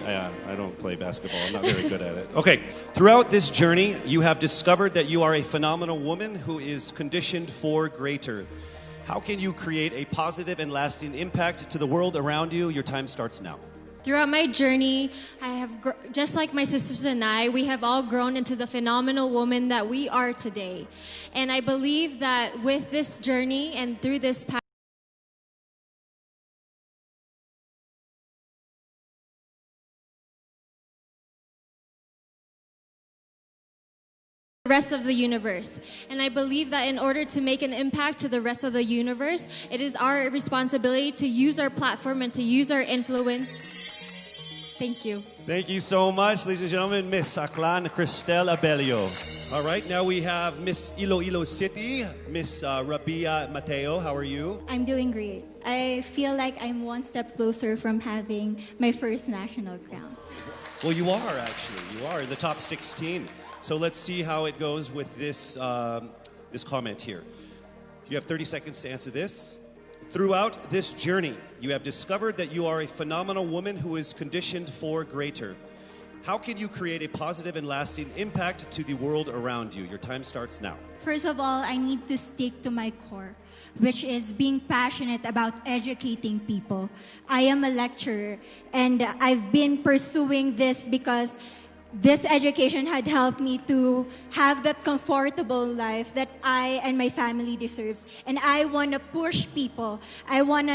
I don't play basketball. I'm not very good at it. Okay, throughout this journey, you have discovered that you are a phenomenal woman who is conditioned for greater. How can you create a positive and lasting impact to the world around you? Your time starts now. Throughout my journey, just like my sisters and I, we have all grown into the phenomenal woman that we are today. And I believe that with this journey and through this path, the rest of the universe. And I believe that in order to make an impact to the rest of the universe, it is our responsibility to use our platform and to use our influence. Thank you. Thank you so much, ladies and gentlemen. Miss Aklan Cristel Abelio. All right, now we have Miss Iloilo City, Miss Rabia Mateo. How are you? I'm doing great. I feel like I'm one step closer from having my first national crown. Well, you are actually. You are in the top 16. So let's see how it goes with this this comment here. You have 30 seconds to answer this. Throughout this journey, you have discovered that you are a phenomenal woman who is conditioned for greater. How can you create a positive and lasting impact to the world around you? Your time starts now. First of all, I need to stick to my core, which is being passionate about educating people. I am a lecturer, and I've been pursuing this because this education had helped me to have that comfortable life that I and my family deserves. And I want to push people. I want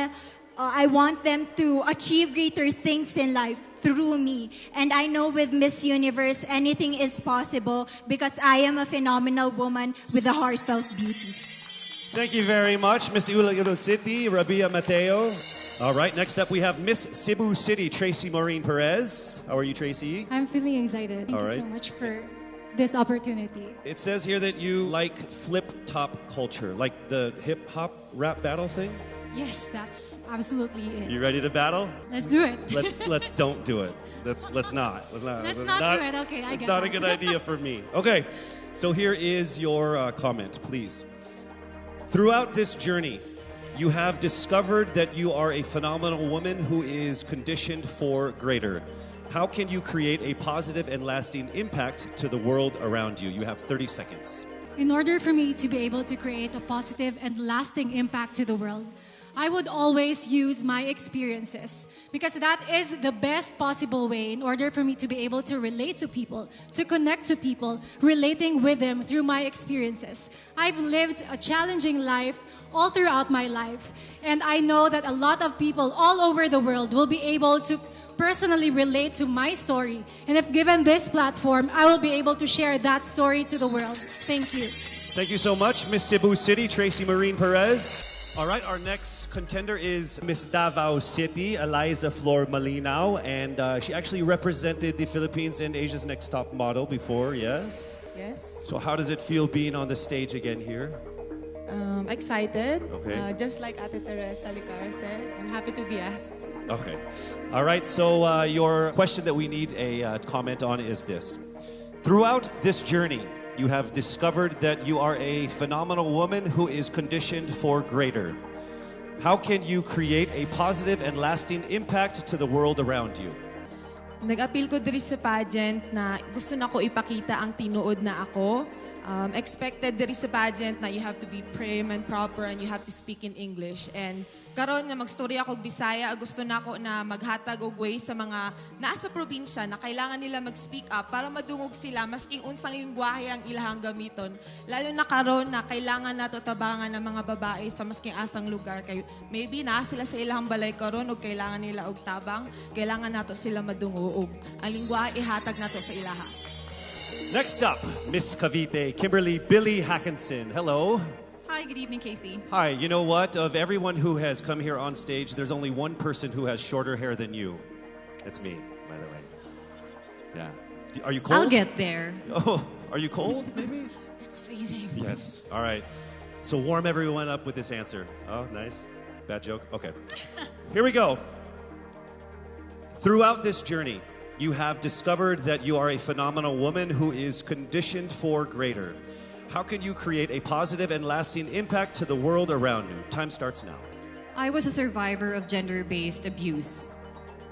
them to achieve greater things in life through me. And I know with Miss Universe, anything is possible because I am a phenomenal woman with a heartfelt beauty. Thank you very much, Miss Iloilo City, Rabia Mateo. All right, next up we have Miss Cebu City, Tracy Maureen Perez. How are you, Tracy? I'm feeling excited. Thank you so much for this opportunity. It says here that you like flip-top culture, like the hip-hop rap battle thing? Yes, that's absolutely it. You ready to battle? Let's do it. Let's don't do it. Let's not. Let's not do it. Okay, I get it. It's not a good idea for me. Okay, so here is your comment, please. Throughout this journey, you have discovered that you are a phenomenal woman who is conditioned for greater. How can you create a positive and lasting impact to the world around you? You have 30 seconds. In order for me to be able to create a positive and lasting impact to the world, I would always use my experiences because that is the best possible way in order for me to be able to relate to people, to connect to people, relating with them through my experiences. I've lived a challenging life all throughout my life, and I know that a lot of people all over the world will be able to personally relate to my story. And if given this platform, I will be able to share that story to the world. Thank you. Thank you so much, Miss Cebu City, Tracy Maureen Perez. All right, our next contender is Miss Davao City, Eliza Flor Malinao, and she actually represented the Philippines in Asia's Next Top Model before, yes? Yes. So how does it feel being on the stage again here? Excited. Okay. Just like Ate Teresa Licar said, I'm happy to be asked. Okay. All right, so your question that we need a comment on is this. Throughout this journey, you have discovered that you are a phenomenal woman who is conditioned for greater. How can you create a positive and lasting impact to the world around you? Nag-appeal ko diri sa pageant na gusto na ko ipakita ang tinuod na ako. Expected diri sa pageant na you have to be prim and proper and you have to speak in English. And karon nga magstorya ako og Bisaya, gusto na ako na maghatag og way sa mga nasa probinsya na kailangan nila mag-speak up para madungog sila masking unsang lengguwahe ang ilahang gamiton. Lalo na karon na kailangan nato tabangan ng mga babae sa masking asang lugar kay maybe naa sila sa ilahang balay karon og kailangan nila og tabang, kailangan nato sila madungog og ang lengguwahe ihatag nato sa ilaha. Next up, Miss Cavite, Kimberly Billy Hackinson. Hello. Hi, good evening, Casey. Hi, you know what? Of everyone who has come here on stage, there's only one person who has shorter hair than you. It's me, by the way. Yeah. Are you cold? I'll get there. Oh, are you cold, maybe? It's freezing. Yes. All right. So warm everyone up with this answer. Oh, nice. Bad joke? Okay. Here we go. Throughout this journey, you have discovered that you are a phenomenal woman who is conditioned for greater. How can you create a positive and lasting impact to the world around you? Time starts now. I was a survivor of gender-based abuse.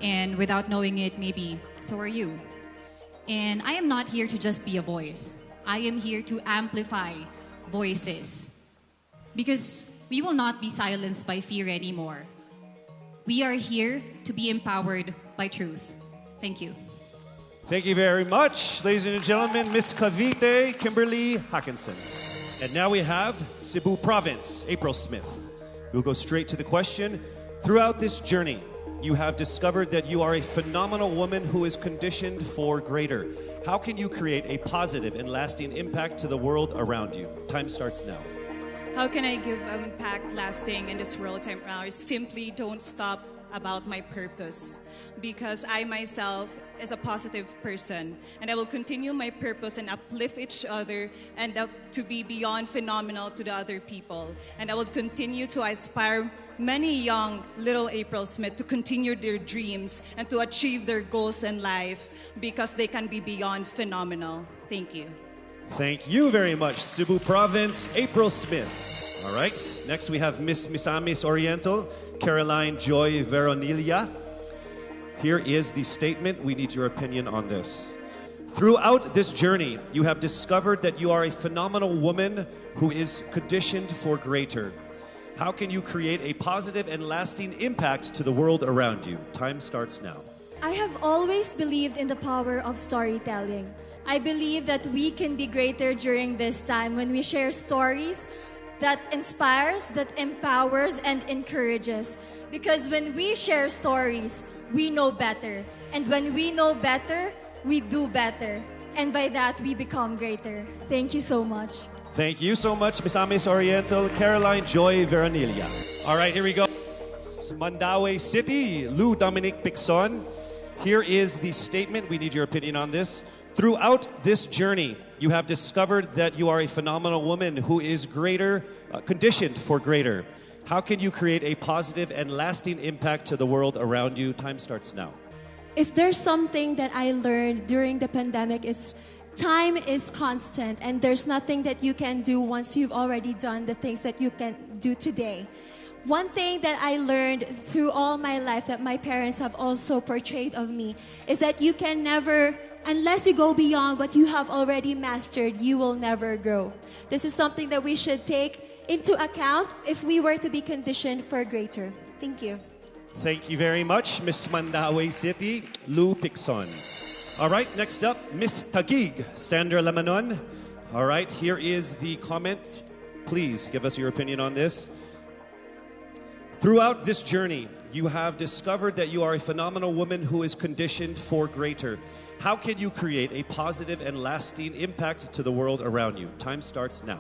And without knowing it, maybe so are you. And I am not here to just be a voice. I am here to amplify voices. Because we will not be silenced by fear anymore. We are here to be empowered by truth. Thank you. Thank you very much, ladies and gentlemen, Miss Cavite Kimberly Hackinson. And now we have Cebu Province, April Smith. We'll go straight to the question. Throughout this journey, you have discovered that you are a phenomenal woman who is conditioned for greater. How can you create a positive and lasting impact to the world around you? Time starts now. How can I give impact lasting in this world time around? Simply don't stop about my purpose, because I myself is a positive person, and I will continue my purpose and uplift each other and to be beyond phenomenal to the other people. And I will continue to inspire many young little April Smith to continue their dreams and to achieve their goals in life, because they can be beyond phenomenal. Thank you. Thank you very much, Cebu Province, April Smith. All right, next we have Miss Misamis Oriental, Caroline Joy Veronilia. Here is the statement. We need your opinion on this. Throughout this journey, you have discovered that you are a phenomenal woman who is conditioned for greater. How can you create a positive and lasting impact to the world around you? Time starts now. I have always believed in the power of storytelling. I believe that we can be greater during this time when we share stories that inspires, that empowers, and encourages. Because when we share stories, we know better. And when we know better, we do better. And by that, we become greater. Thank you so much. Thank you so much, Misamis Oriental, Caroline Joy Veronilia. All right, here we go. Mandaue City, Lou Dominic Picson. Here is the statement. We need your opinion on this. Throughout this journey, you have discovered that you are a phenomenal woman who is greater, conditioned for greater. How can you create a positive and lasting impact to the world around you? Time starts now. If there's something that I learned during the pandemic, it's time is constant, and there's nothing that you can do once you've already done the things that you can do today. One thing that I learned through all my life that my parents have also portrayed of me is that you can never, unless you go beyond what you have already mastered, you will never grow. This is something that we should take into account if we were to be conditioned for greater. Thank you. Thank you very much, Miss Mandaue City, Lou Picson. All right, next up, Miss Taguig, Sandra Lamanon. All right, here is the comment. Please give us your opinion on this. Throughout this journey, you have discovered that you are a phenomenal woman who is conditioned for greater. How can you create a positive and lasting impact to the world around you? Time starts now.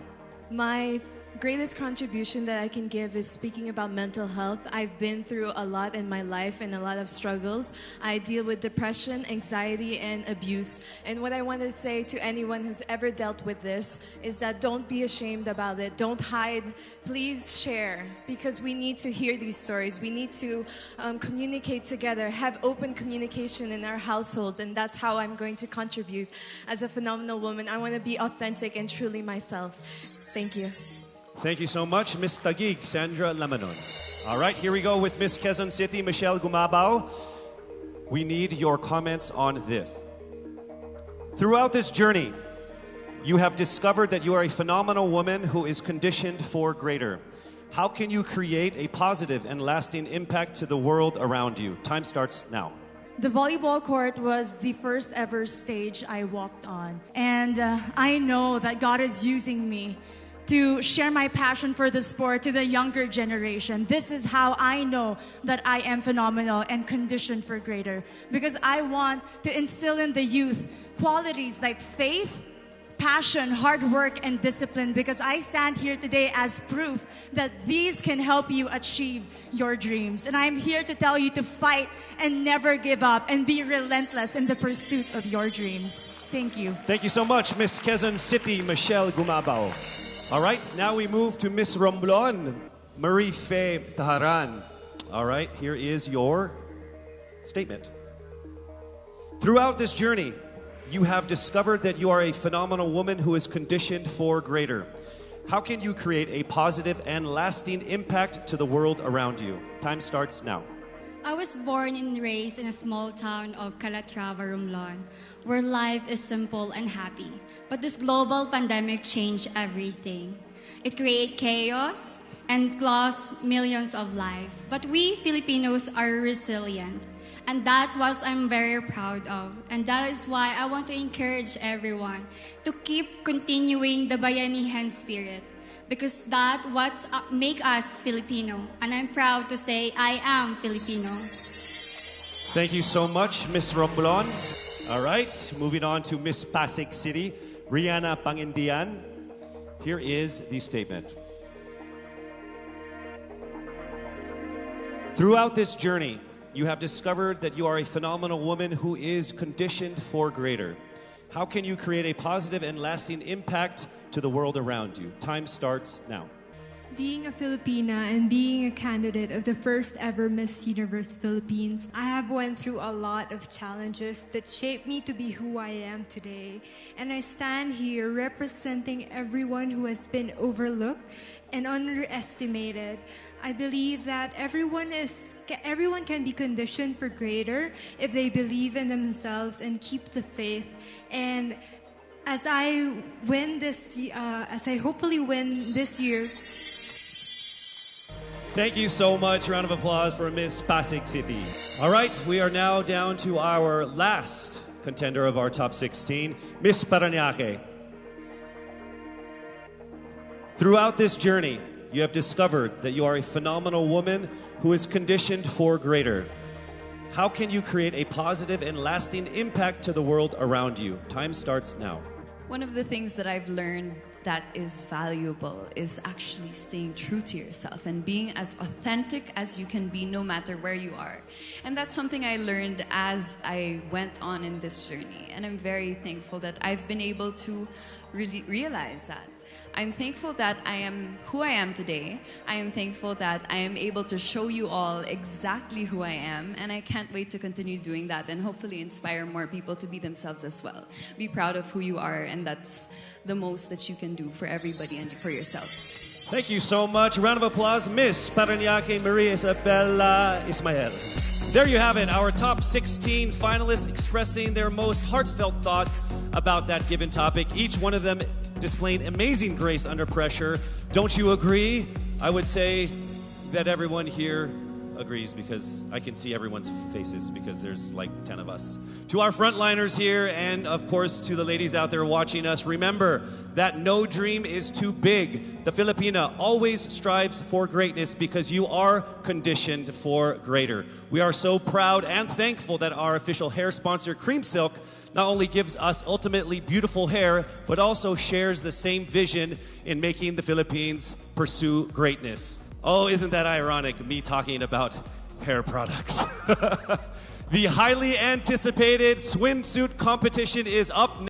My greatest contribution that I can give is speaking about mental health. I've been through a lot in my life and a lot of struggles. I deal with depression, anxiety, and abuse. And what I want to say to anyone who's ever dealt with this is that don't be ashamed about it. Don't hide. Please share, because we need to hear these stories. We need to communicate together, have open communication in our households, and that's how I'm going to contribute as a phenomenal woman. I want to be authentic and truly myself. Thank you. Thank you so much, Miss Taguig, Sandra Lamanon. All right, here we go with Miss Quezon City, Michelle Gumabao. We need your comments on this. Throughout this journey, you have discovered that you are a phenomenal woman who is conditioned for greater. How can you create a positive and lasting impact to the world around you? Time starts now. The volleyball court was the first ever stage I walked on. And I know that God is using me to share my passion for the sport to the younger generation. This is how I know that I am phenomenal and conditioned for greater. Because I want to instill in the youth qualities like faith, passion, hard work, and discipline, because I stand here today as proof that these can help you achieve your dreams. And I'm here to tell you to fight and never give up and be relentless in the pursuit of your dreams. Thank you. Thank you so much, Miss Quezon City, Michelle Gumabao. All right, now we move to Miss Romblon, Marie Faye Taharan. All right, here is your statement. Throughout this journey, you have discovered that you are a phenomenal woman who is conditioned for greater. How can you create a positive and lasting impact to the world around you? Time starts now. I was born and raised in a small town of Calatrava, Romblon, where life is simple and happy. But this global pandemic changed everything. It created chaos and lost millions of lives. But we Filipinos are resilient. And that's what I'm very proud of. And that is why I want to encourage everyone to keep continuing the Bayanihan spirit. Because that's what make us Filipino. And I'm proud to say I am Filipino. Thank you so much, Miss Romblon. All right, moving on to Miss Pasig City, Rihanna Pangindian. Here is the statement. Throughout this journey, you have discovered that you are a phenomenal woman who is conditioned for greater. How can you create a positive and lasting impact to the world around you? Time starts now. Being a Filipina and being a candidate of the first ever Miss Universe Philippines, I have went through a lot of challenges that shaped me to be who I am today. And I stand here representing everyone who has been overlooked and underestimated. I believe that everyone can be conditioned for greater if they believe in themselves and keep the faith. And as I hopefully win this year. Thank you so much. Round of applause for Miss Pasig City. All right, we are now down to our last contender of our top 16, Miss Parañaque. Throughout this journey, you have discovered that you are a phenomenal woman who is conditioned for greater. How can you create a positive and lasting impact to the world around you? Time starts now. One of the things that I've learned that is valuable is actually staying true to yourself and being as authentic as you can be no matter where you are. And that's something I learned as I went on in this journey. And I'm very thankful that I've been able to really realize that. I'm thankful that I am who I am today. I am thankful that I am able to show you all exactly who I am, and I can't wait to continue doing that and hopefully inspire more people to be themselves as well. Be proud of who you are, and that's the most that you can do for everybody and for yourself. Thank you so much. Round of applause, Miss Parañaque Maria Isabella Ismael. There you have it, our top 16 finalists expressing their most heartfelt thoughts about that given topic. Each one of them displaying amazing grace under pressure. Don't you agree? I would say that everyone here agrees because I can see everyone's faces because there's like 10 of us. To our frontliners here and of course to the ladies out there watching us, remember that no dream is too big. The Filipina always strives for greatness because you are conditioned for greater. We are so proud and thankful that our official hair sponsor, Cream Silk, not only gives us ultimately beautiful hair, but also shares the same vision in making the Philippines pursue greatness. Oh, isn't that ironic, me talking about hair products? The highly anticipated swimsuit competition is up